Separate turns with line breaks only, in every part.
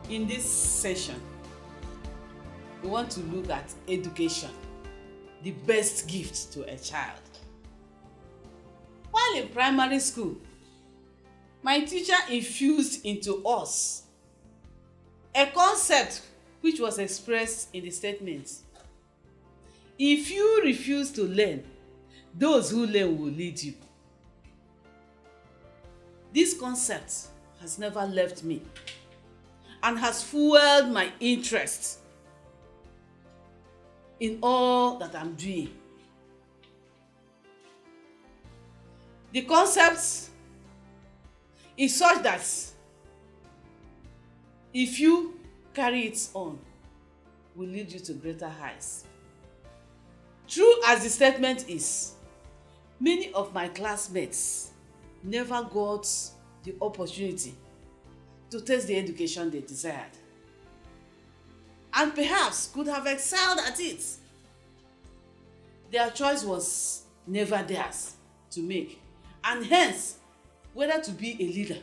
In this session, we want to look at education, the best gift to a child. While in primary school, my teacher infused into us a concept which was expressed in the statement: if you refuse to learn, those who learn will lead you. This concept has never left me and has fueled my interest in all that I'm doing. The concept is such that if you carry it on, will lead you to greater heights. True as the statement is, many of my classmates never got the opportunity to taste the education they desired, and perhaps could have excelled at it. Their choice was never theirs to make, and hence, whether to be a leader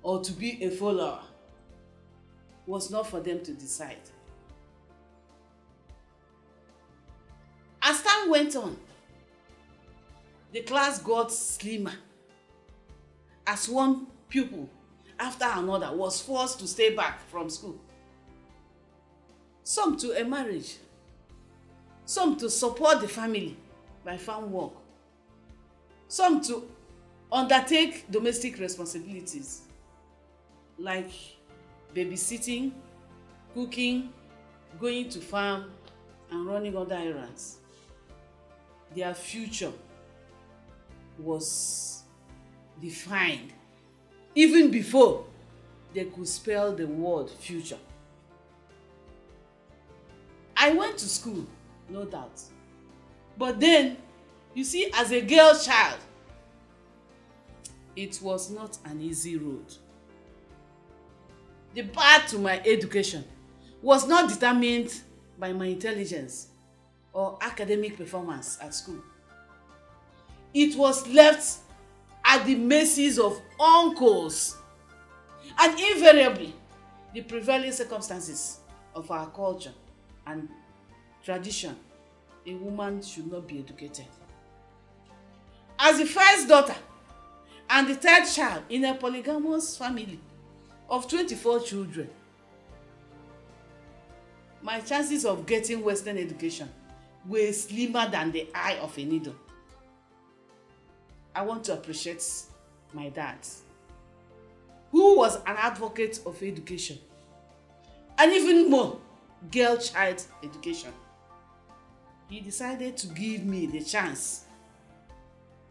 or to be a follower was not for them to decide. As time went on, the class got slimmer as one pupil after another was forced to stay back from school. Some to a marriage, some to support the family by farm work, some to undertake domestic responsibilities like babysitting, cooking, going to farm, and running other errands. Their future was defined even before they could spell the word future. I went to school, no doubt. But then, you see, as a girl child, it was not an easy road. The path to my education was not determined by my intelligence or academic performance at school. It was left at the mercies of uncles and invariably the prevailing circumstances of our culture and tradition. A woman should not be educated. As the first daughter and the third child in a polygamous family of 24 children, my chances of getting Western education were slimmer than the eye of a needle. I want to appreciate my dad, who was an advocate of education, and even more, girl child education. He decided to give me the chance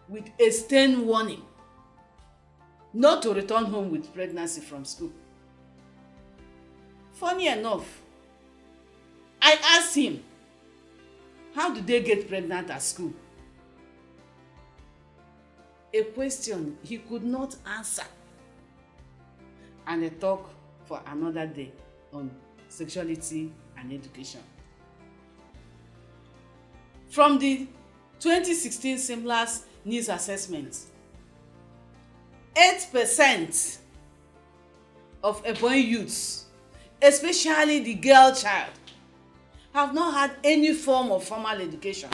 with a stern warning not to return home with pregnancy from school. Funny enough, I asked him, how did they get pregnant at school? A question he could not answer. And a talk for another day on sexuality and education. From the 2016 SIMLAS Needs Assessment, 8% of Ebonyi youths, especially the girl child, have not had any form of formal education.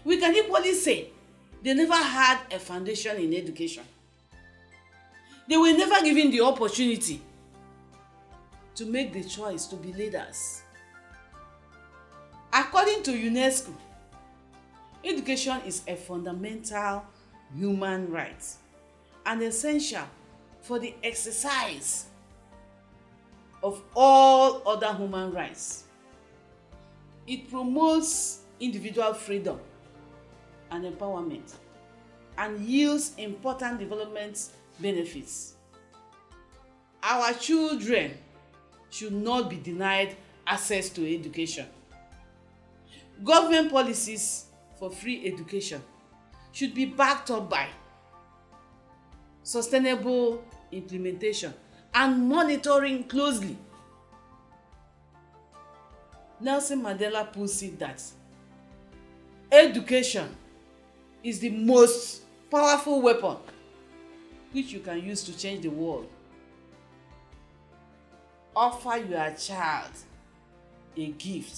We can equally say they never had a foundation in education. They were never given the opportunity to make the choice to be leaders. According to UNESCO, education is a fundamental human right and essential for the exercise of all other human rights. It promotes individual freedom and empowerment and yields important development benefits. Our children should not be denied access to education. Government policies for free education should be backed up by sustainable implementation and monitoring closely. Nelson Mandela puts it that education is the most powerful weapon which you can use to change the world. offer your child a gift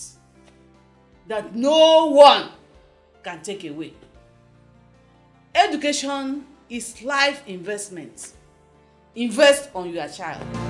that no one can take away. Education is life investment. Invest on your child.